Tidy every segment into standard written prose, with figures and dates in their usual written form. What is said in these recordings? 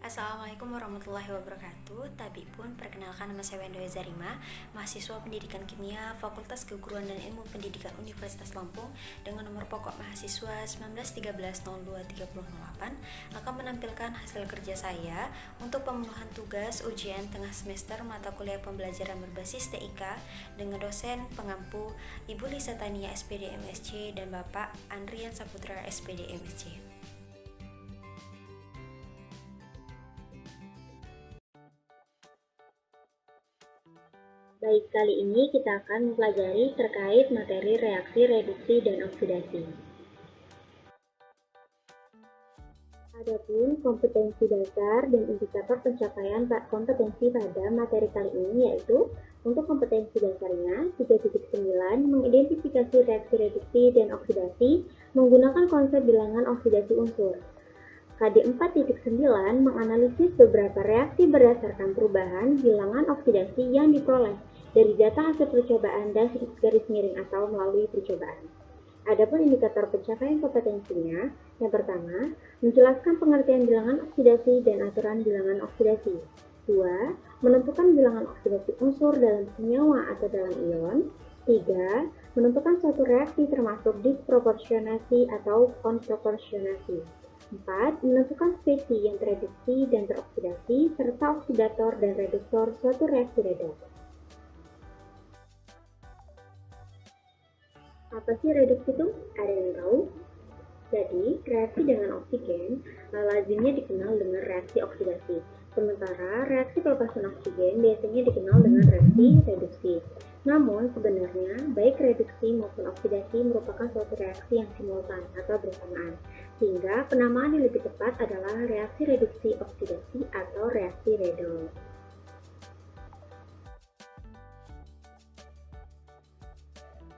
Assalamualaikum warahmatullahi wabarakatuh. Tabipun, perkenalkan nama saya Wendo Zarima, mahasiswa Pendidikan Kimia Fakultas Keguruan dan Ilmu Pendidikan Universitas Lampung dengan nomor pokok mahasiswa 1913023008 akan menampilkan hasil kerja saya untuk pemenuhan tugas ujian tengah semester mata kuliah pembelajaran berbasis TIK dengan dosen pengampu Ibu Lisa Tania SPD MSc dan Bapak Andrian Saputra SPD MSc. Baik, kali ini kita akan mempelajari terkait materi reaksi, reduksi, dan oksidasi. Adapun kompetensi dasar dan indikator pencapaian kompetensi pada materi kali ini yaitu untuk kompetensi dasarnya 3.9 mengidentifikasi reaksi reduksi dan oksidasi menggunakan konsep bilangan oksidasi unsur. KD 4.9 menganalisis beberapa reaksi berdasarkan perubahan bilangan oksidasi yang diperoleh dari data hasil percobaan dan garis miring atau melalui percobaan. Adapun indikator pencapaian kompetensinya, yang pertama, menjelaskan pengertian bilangan oksidasi dan aturan bilangan oksidasi. 2. Menentukan bilangan oksidasi unsur dalam senyawa atau dalam ion. 3. Menentukan suatu reaksi termasuk disproporsionasi atau konproporsionasi. 4. Menentukan spesi yang tereduksi dan teroksidasi, serta oksidator dan reduktor suatu reaksi redoks. Apa sih reduksi itu? Ada yang tahu? Jadi, reaksi dengan oksigen lazimnya dikenal dengan reaksi oksidasi. Sementara reaksi pelepasan oksigen biasanya dikenal dengan reaksi reduksi. Namun, sebenarnya baik reduksi maupun oksidasi merupakan suatu reaksi yang simultan atau bersamaan. Sehingga penamaan yang lebih tepat adalah reaksi reduksi oksidasi atau reaksi redoks.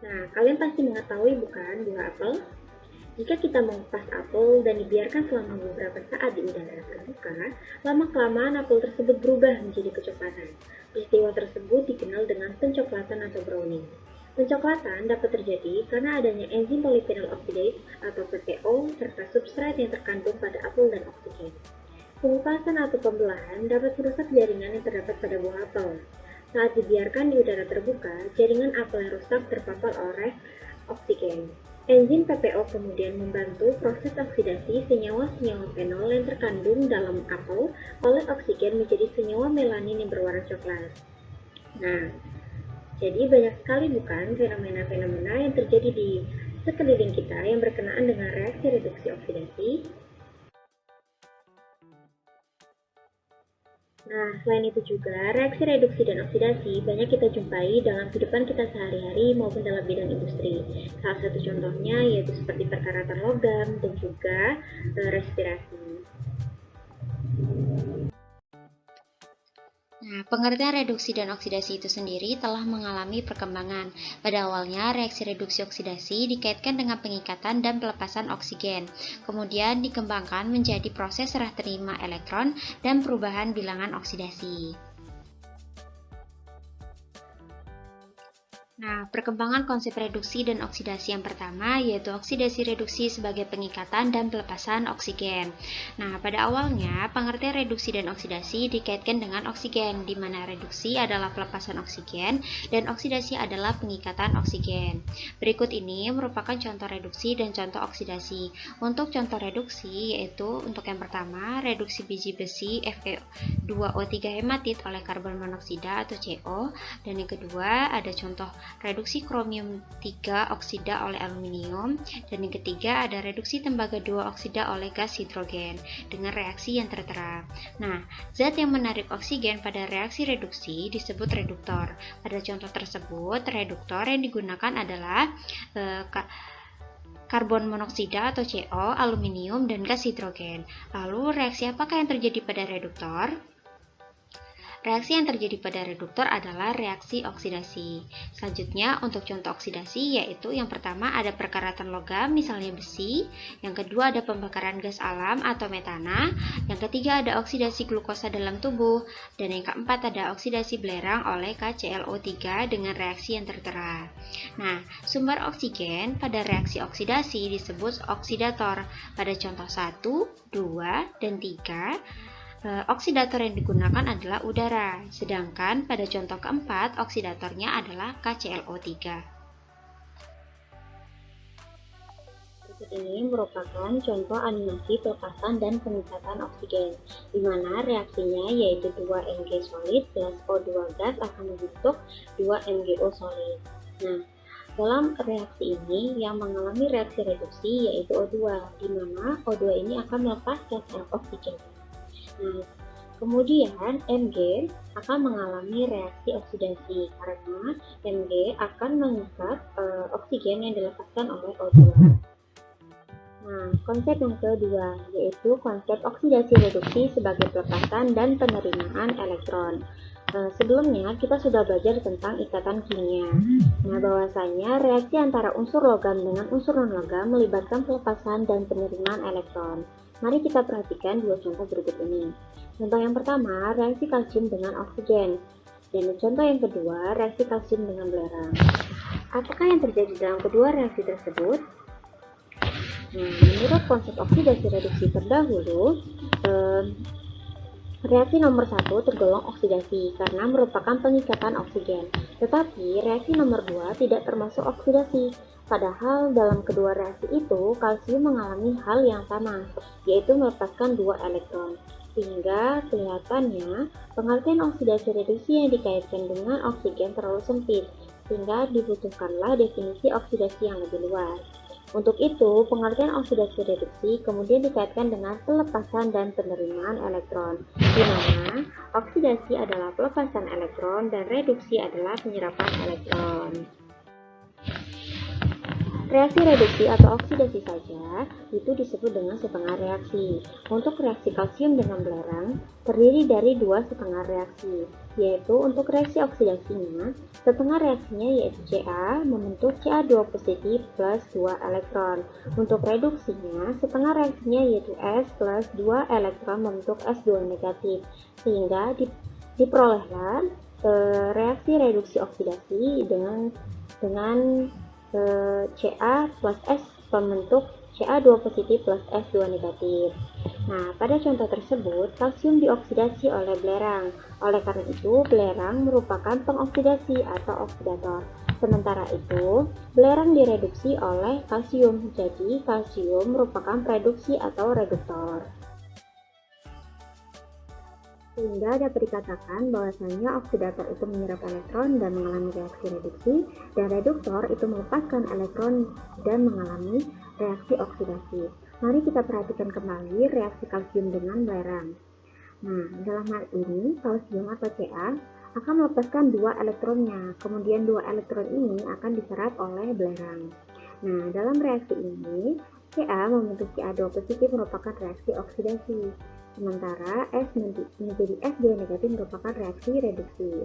Nah, kalian pasti mengetahui bukan buah apel? Jika kita mengupas apel dan dibiarkan selama beberapa saat di udara terbuka, lama-kelamaan apel tersebut berubah menjadi kecoklatan. Peristiwa tersebut dikenal dengan pencoklatan atau browning. Pencoklatan dapat terjadi karena adanya enzim polyphenol oxidase atau PPO serta substrat yang terkandung pada apel dan oksigen. Pengupasan atau pembelahan dapat merusak jaringan yang terdapat pada buah apel. Saat dibiarkan di udara terbuka, jaringan apel yang rusak terpapar oleh oksigen. Enzim PPO kemudian membantu proses oksidasi senyawa-senyawa fenol yang terkandung dalam apel oleh oksigen menjadi senyawa melanin yang berwarna coklat. Nah, jadi banyak sekali bukan fenomena-fenomena yang terjadi di sekeliling kita yang berkenaan dengan reaksi reduksi oksidasi. Nah, selain itu juga, reaksi reduksi dan oksidasi banyak kita jumpai dalam kehidupan kita sehari-hari maupun dalam bidang industri. Salah satu contohnya yaitu seperti perkaratan logam dan juga respirasi. Nah, pengertian reduksi dan oksidasi itu sendiri telah mengalami perkembangan. Pada awalnya, reaksi reduksi oksidasi dikaitkan dengan pengikatan dan pelepasan oksigen. Kemudian dikembangkan menjadi proses serah terima elektron dan perubahan bilangan oksidasi. Nah, perkembangan konsep reduksi dan oksidasi yang pertama yaitu oksidasi reduksi sebagai pengikatan dan pelepasan oksigen. Nah, pada awalnya pengertian reduksi dan oksidasi dikaitkan dengan oksigen, di mana reduksi adalah pelepasan oksigen dan oksidasi adalah pengikatan oksigen. Berikut ini merupakan contoh reduksi dan contoh oksidasi. Untuk contoh reduksi yaitu untuk yang pertama, reduksi biji besi Fe2O3 hematit oleh karbon monoksida atau CO, dan yang kedua ada contoh reduksi kromium 3 oksida oleh aluminium, dan yang ketiga ada reduksi tembaga 2 oksida oleh gas hidrogen dengan reaksi yang tertera. Nah, zat yang menarik oksigen pada reaksi reduksi disebut reduktor. Pada contoh tersebut, reduktor yang digunakan adalah karbon monoksida atau CO, aluminium, dan gas hidrogen. Lalu, reaksi apakah yang terjadi pada reduktor? Reaksi yang terjadi pada reduktor adalah reaksi oksidasi. Selanjutnya, untuk contoh oksidasi yaitu yang pertama ada perkaratan logam, misalnya besi. Yang kedua ada pembakaran gas alam atau metana. Yang ketiga ada oksidasi glukosa dalam tubuh. Dan yang keempat ada oksidasi belerang oleh KClO3 dengan reaksi yang tertera. Nah, sumber oksigen pada reaksi oksidasi disebut oksidator. Pada contoh 1, 2, dan 3 Oksidator yang digunakan adalah udara, sedangkan pada contoh keempat oksidatornya adalah KClO3. Berikut ini merupakan contoh animasi pelepasan dan pengikatan oksigen, di mana reaksinya yaitu 2Mg solid plus O2 gas akan membentuk 2MgO solid. Nah, dalam reaksi ini yang mengalami reaksi reduksi yaitu O2, di mana O2 ini akan melepas gas oksigen. Nah, kemudian Mg akan mengalami reaksi oksidasi karena Mg akan mengikat oksigen yang dilepaskan oleh O2. Nah, konsep yang kedua yaitu konsep oksidasi reduksi sebagai pelepasan dan penerimaan elektron. Sebelumnya kita sudah belajar tentang ikatan kimia. Nah, bahwasanya reaksi antara unsur logam dengan unsur non-logam melibatkan pelepasan dan penerimaan elektron. Mari kita perhatikan dua contoh berikut ini. Contoh yang pertama, reaksi kalsium dengan oksigen. Dan contoh yang kedua, reaksi kalsium dengan belerang. Apakah yang terjadi dalam kedua reaksi tersebut? Nah, menurut konsep oksidasi reduksi terdahulu, reaksi nomor 1 tergolong oksidasi karena merupakan pengikatan oksigen. Tetapi reaksi nomor 2 tidak termasuk oksidasi. Padahal dalam kedua reaksi itu, kalsium mengalami hal yang sama, yaitu melepaskan 2 elektron. Sehingga kelihatannya pengertian oksidasi reduksi yang dikaitkan dengan oksigen terlalu sempit, sehingga dibutuhkanlah definisi oksidasi yang lebih luas. Untuk itu, pengertian oksidasi reduksi kemudian dikaitkan dengan pelepasan dan penerimaan elektron, di mana oksidasi adalah pelepasan elektron dan reduksi adalah penyerapan elektron. Reaksi reduksi atau oksidasi saja itu disebut dengan setengah reaksi. Untuk reaksi kalsium dengan belerang terdiri dari dua setengah reaksi, yaitu untuk reaksi oksidasinya, setengah reaksinya yaitu Ca membentuk Ca2 positif plus 2 elektron. Untuk reduksinya, setengah reaksinya yaitu S plus 2 elektron membentuk S2 negatif, sehingga diperolehlah reaksi reduksi oksidasi dengan Ca plus S membentuk Ca2 positif plus S2 negatif. Nah, pada contoh tersebut, kalsium dioksidasi oleh belerang. Oleh karena itu, belerang merupakan pengoksidasi atau oksidator. Sementara itu, belerang direduksi oleh kalsium. Jadi, kalsium merupakan reduksi atau reduktor. Sehingga dapat dikatakan bahwasanya oksidator itu menyerap elektron dan mengalami reaksi reduksi, dan reduktor itu melepaskan elektron dan mengalami reaksi oksidasi. Mari kita perhatikan kembali reaksi kalsium dengan belerang. Nah, dalam hal ini, kalsium atau Ca akan melepaskan 2 elektronnya, kemudian 2 elektron ini akan diserap oleh belerang. Nah, dalam reaksi ini, Ca membentuk Ca2 positif merupakan reaksi oksidasi. Sementara S menjadi S2 negatif merupakan reaksi reduksi.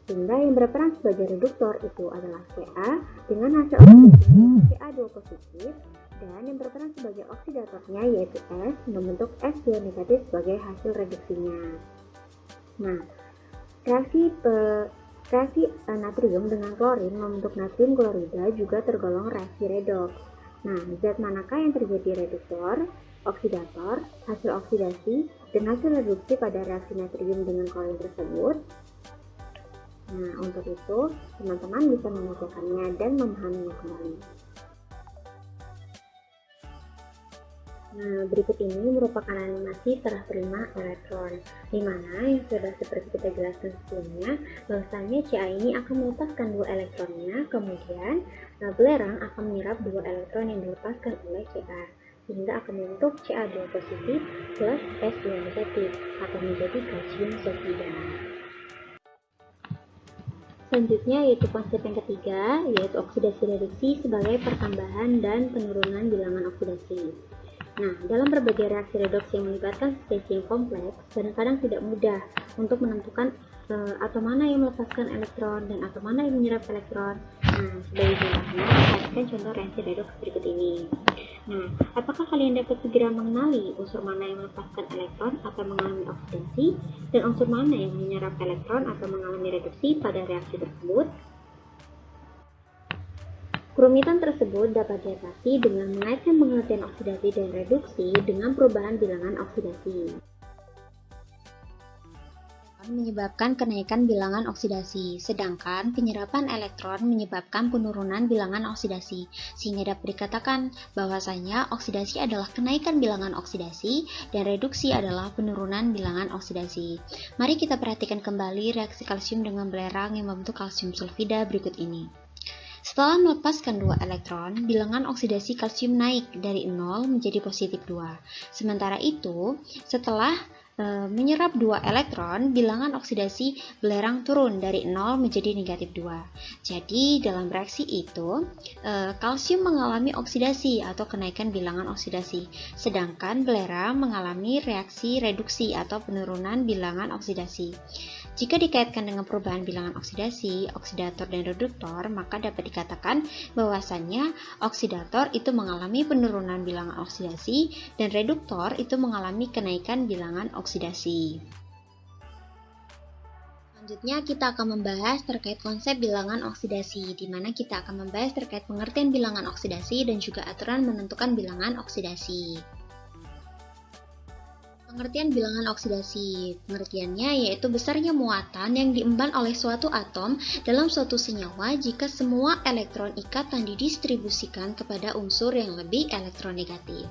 Sehingga yang berperan sebagai reduktor itu adalah Ca dengan hasil oksidasi Ca2 positif, dan yang berperan sebagai oksidatornya yaitu S membentuk S2 negatif sebagai hasil reduksinya. Nah, reaksi natrium dengan klorin membentuk natrium klorida juga tergolong reaksi redoks. Nah, zat manakah yang terjadi reduktor, oksidator, hasil oksidasi, dan hasil reduksi pada reaksi natrium dengan klorin tersebut? Nah, untuk itu, teman-teman bisa mengusulkannya dan memahaminya kembali. Nah, berikut ini merupakan animasi serah terima elektron, di mana yang sudah seperti kita jelaskan sebelumnya, bahwasanya Ca ini akan melepaskan 2 elektronnya, kemudian belerang akan menyerap 2 elektron yang dilepaskan oleh Ca, sehingga akan membentuk Ca2 positif plus S2 negatif atau menjadi kalsium sulfida. Selanjutnya yaitu konsep yang ketiga, yaitu oksidasi reduksi sebagai pertambahan dan penurunan bilangan oksidasi. Nah, dalam berbagai reaksi redoks yang melibatkan spesies yang kompleks, kadang-kadang tidak mudah untuk menentukan atom mana yang melepaskan elektron dan atom mana yang menyerap elektron. Nah, sebagai contohnya, perhatikan contoh reaksi redoks berikut ini. Nah, apakah kalian dapat segera mengenali unsur mana yang melepaskan elektron atau mengalami oksidasi, dan unsur mana yang menyerap elektron atau mengalami reduksi pada reaksi tersebut? Kerumitan tersebut dapat diatasi dengan mengaitkan pengertian oksidasi dan reduksi dengan perubahan bilangan oksidasi. menyebabkan kenaikan bilangan oksidasi, sedangkan penyerapan elektron menyebabkan penurunan bilangan oksidasi, sehingga dapat dikatakan bahwasanya oksidasi adalah kenaikan bilangan oksidasi dan reduksi adalah penurunan bilangan oksidasi. Mari kita perhatikan kembali reaksi kalsium dengan belerang yang membentuk kalsium sulfida berikut ini. Setelah melepaskan 2 elektron, bilangan oksidasi kalsium naik dari 0 menjadi positif 2. Sementara itu, setelah menyerap 2 elektron, bilangan oksidasi belerang turun dari 0 menjadi negatif 2. Jadi, dalam reaksi itu, kalsium mengalami oksidasi atau kenaikan bilangan oksidasi, sedangkan belerang mengalami reaksi reduksi atau penurunan bilangan oksidasi. Jika dikaitkan dengan perubahan bilangan oksidasi, oksidator dan reduktor, maka dapat dikatakan bahwasannya oksidator itu mengalami penurunan bilangan oksidasi dan reduktor itu mengalami kenaikan bilangan oksidasi. Selanjutnya kita akan membahas terkait konsep bilangan oksidasi, di mana kita akan membahas terkait pengertian bilangan oksidasi dan juga aturan menentukan bilangan oksidasi. Pengertian bilangan oksidasi, pengertiannya yaitu besarnya muatan yang diemban oleh suatu atom dalam suatu senyawa jika semua elektron ikatan didistribusikan kepada unsur yang lebih elektronegatif.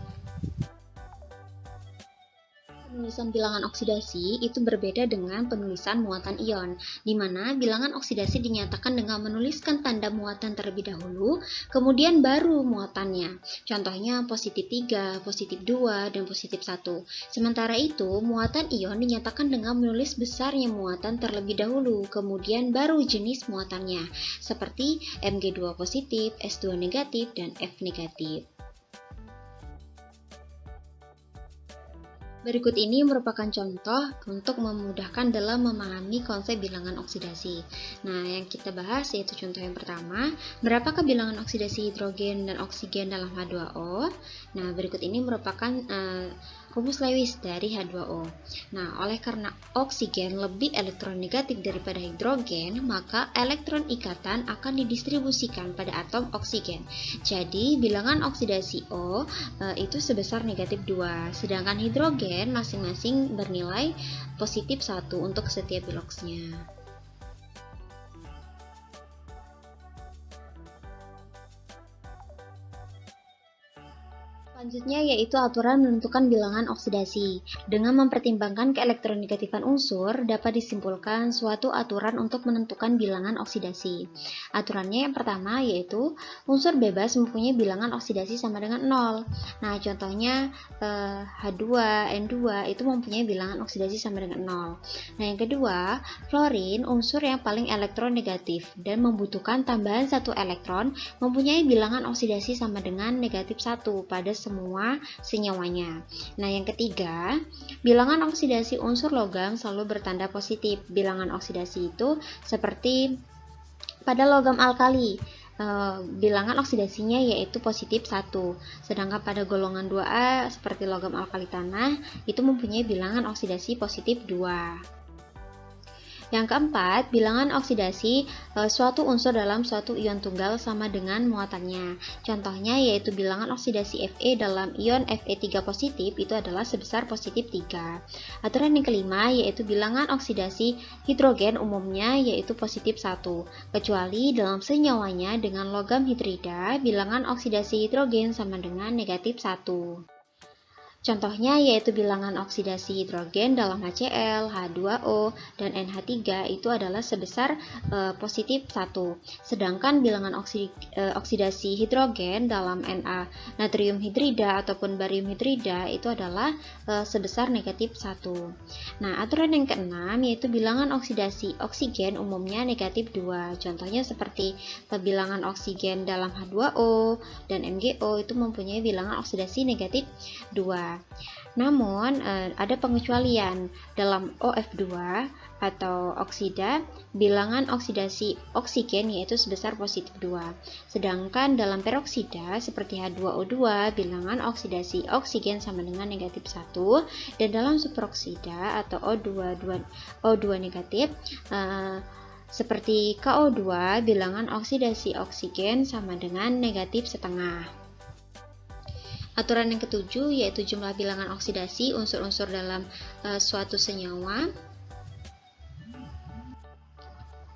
Penulisan bilangan oksidasi itu berbeda dengan penulisan muatan ion, di mana bilangan oksidasi dinyatakan dengan menuliskan tanda muatan terlebih dahulu, kemudian baru muatannya. Contohnya positif 3, positif 2, dan positif 1. Sementara itu, muatan ion dinyatakan dengan menulis besarnya muatan terlebih dahulu, kemudian baru jenis muatannya, seperti Mg2 positif, S2 negatif, dan F negatif. Berikut ini merupakan contoh untuk memudahkan dalam memahami konsep bilangan oksidasi. Nah, yang kita bahas yaitu contoh yang pertama, berapakah bilangan oksidasi hidrogen dan oksigen dalam H2O? Nah, berikut ini merupakan rumus Lewis dari H2O. Nah, oleh karena oksigen lebih elektronegatif daripada hidrogen, maka elektron ikatan akan didistribusikan pada atom oksigen. Jadi, bilangan oksidasi O itu sebesar negatif 2, sedangkan hidrogen masing-masing bernilai positif 1 untuk setiap biloxnya. Selanjutnya yaitu aturan menentukan bilangan oksidasi. Dengan mempertimbangkan keelektronegatifan unsur, dapat disimpulkan suatu aturan untuk menentukan bilangan oksidasi. Aturannya yang pertama yaitu unsur bebas mempunyai bilangan oksidasi sama dengan 0. Nah, contohnya H2, N2 itu mempunyai bilangan oksidasi sama dengan 0. Nah, yang kedua, fluorin unsur yang paling elektronegatif dan membutuhkan tambahan 1 elektron mempunyai bilangan oksidasi sama dengan negatif 1 pada semua senyawanya. Nah, yang ketiga, bilangan oksidasi unsur logam selalu bertanda positif. Bilangan oksidasi itu seperti pada logam alkali, bilangan oksidasinya yaitu positif 1. Sedangkan pada golongan 2A seperti logam alkali tanah itu mempunyai bilangan oksidasi positif 2. Yang keempat, bilangan oksidasi suatu unsur dalam suatu ion tunggal sama dengan muatannya. Contohnya yaitu bilangan oksidasi Fe dalam ion Fe3 positif itu adalah sebesar positif 3. Aturan yang kelima yaitu bilangan oksidasi hidrogen umumnya yaitu positif 1, kecuali dalam senyawanya dengan logam hidrida, bilangan oksidasi hidrogen sama dengan negatif 1. Contohnya yaitu bilangan oksidasi hidrogen dalam HCl, H2O, dan NH3 itu adalah sebesar positif 1. Sedangkan bilangan oksidasi hidrogen dalam Na natrium hidrida ataupun barium hidrida itu adalah sebesar negatif 1. Nah, aturan yang keenam yaitu bilangan oksidasi oksigen umumnya negatif 2. Contohnya seperti bilangan oksigen dalam H2O dan MgO itu mempunyai bilangan oksidasi negatif 2. Namun, ada pengecualian dalam OF2 atau oksida, bilangan oksidasi oksigen yaitu sebesar positif 2. Sedangkan dalam peroksida seperti H2O2, bilangan oksidasi oksigen sama dengan negatif 1. Dan dalam superoksida atau O2 negatif, seperti KO2, bilangan oksidasi oksigen sama dengan negatif setengah. Aturan yang ketujuh yaitu jumlah bilangan oksidasi unsur-unsur dalam suatu senyawa.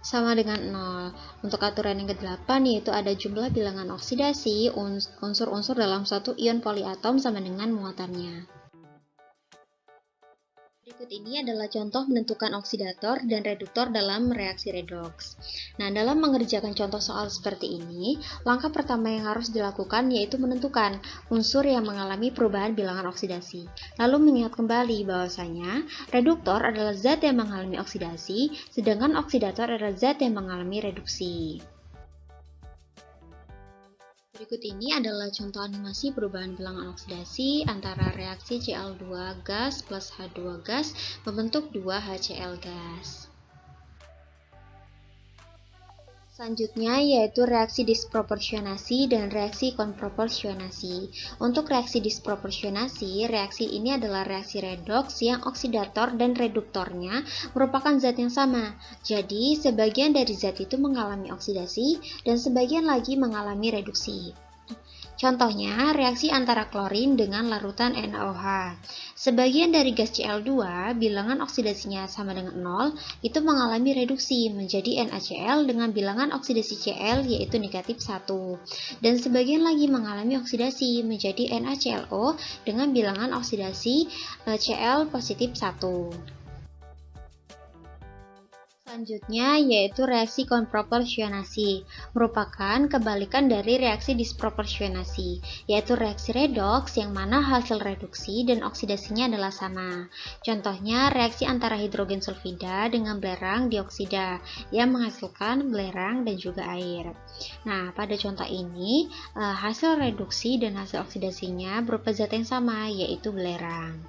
sama dengan 0. Untuk aturan yang ke-8 yaitu ada jumlah bilangan oksidasi unsur-unsur dalam suatu ion poliatom sama dengan muatannya. Berikut ini adalah contoh menentukan oksidator dan reduktor dalam reaksi redoks. Nah, dalam mengerjakan contoh soal seperti ini, langkah pertama yang harus dilakukan yaitu menentukan unsur yang mengalami perubahan bilangan oksidasi. Lalu mengingat kembali bahwasanya reduktor adalah zat yang mengalami oksidasi, sedangkan oksidator adalah zat yang mengalami reduksi. Berikut ini adalah contoh animasi perubahan bilangan oksidasi antara reaksi Cl2 gas plus H2 gas membentuk 2 HCl gas. Selanjutnya yaitu reaksi disproporsionasi dan reaksi konproporsionasi. Untuk reaksi disproporsionasi, reaksi ini adalah reaksi redoks yang oksidator dan reduktornya merupakan zat yang sama. Jadi, sebagian dari zat itu mengalami oksidasi dan sebagian lagi mengalami reduksi. Contohnya, reaksi antara klorin dengan larutan NaOH. Sebagian dari gas Cl2, bilangan oksidasinya sama dengan 0, itu mengalami reduksi menjadi NaCl dengan bilangan oksidasi Cl yaitu negatif 1. Dan sebagian lagi mengalami oksidasi menjadi NaClO dengan bilangan oksidasi Cl positif 1. Selanjutnya yaitu reaksi konproporsionasi, merupakan kebalikan dari reaksi disproporsionasi, yaitu reaksi redoks yang mana hasil reduksi dan oksidasinya adalah sama. Contohnya reaksi antara hidrogen sulfida dengan belerang dioksida yang menghasilkan belerang dan juga air. Nah, pada contoh ini hasil reduksi dan hasil oksidasinya berupa zat yang sama, yaitu belerang.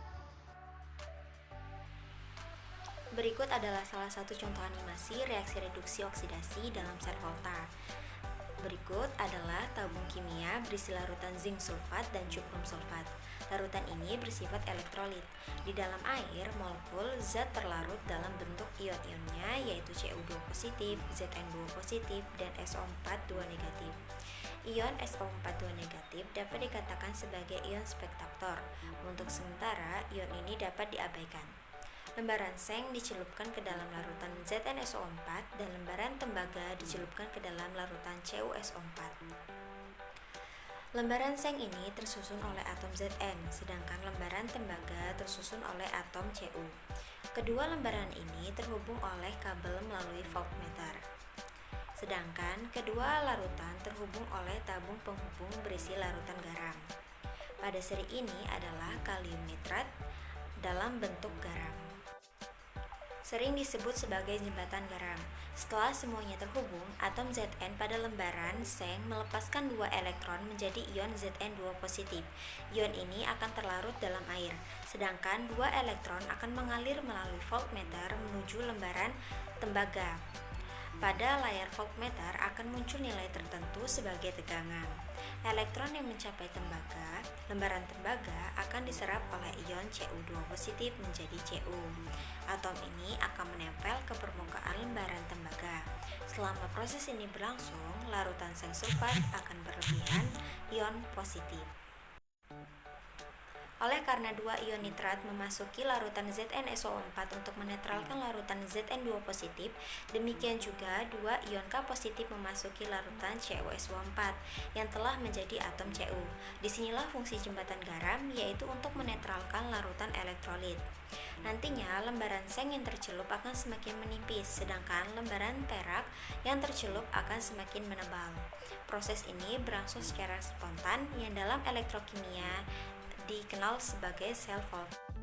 Berikut adalah salah satu contoh animasi reaksi reduksi oksidasi dalam sel Volta. Berikut adalah tabung kimia berisi larutan zinc sulfat dan cuprum sulfat. Larutan ini bersifat elektrolit. Di dalam air, molekul zat terlarut dalam bentuk ion-ionnya yaitu Cu2 positif, Zn2 positif, dan SO4 2 negatif. Ion SO4 2 negatif dapat dikatakan sebagai ion spektator. Untuk sementara, ion ini dapat diabaikan. Lembaran seng dicelupkan ke dalam larutan ZnSO4 dan lembaran tembaga dicelupkan ke dalam larutan CuSO4. Lembaran seng ini tersusun oleh atom Zn, sedangkan lembaran tembaga tersusun oleh atom Cu. Kedua lembaran ini terhubung oleh kabel melalui voltmeter. Sedangkan kedua larutan terhubung oleh tabung penghubung berisi larutan garam. Pada seri ini adalah kalium nitrat dalam bentuk garam. Sering disebut sebagai jembatan garam. Setelah semuanya terhubung, atom Zn pada lembaran seng melepaskan 2 elektron menjadi ion Zn2 positif. Ion ini akan terlarut dalam air, sedangkan 2 elektron akan mengalir melalui voltmeter menuju lembaran tembaga. Pada layar voltmeter akan muncul nilai tertentu sebagai tegangan. Elektron yang mencapai tembaga, lembaran tembaga akan diserap oleh ion Cu2 positif menjadi Cu. Atom ini akan menempel ke permukaan lembaran tembaga. Selama proses ini berlangsung, larutan seng sulfat akan berlebihan ion positif. Oleh karena 2 ion nitrat memasuki larutan ZnSO4 untuk menetralkan larutan Zn2 positif, demikian juga 2 ion K positif memasuki larutan CuSO4 yang telah menjadi atom Cu. Disinilah fungsi jembatan garam, yaitu untuk menetralkan larutan elektrolit. Nantinya lembaran seng yang tercelup akan semakin menipis, sedangkan lembaran perak yang tercelup akan semakin menebal. Proses ini berlangsung secara spontan yang dalam elektrokimia dikenal sebagai self-Volta.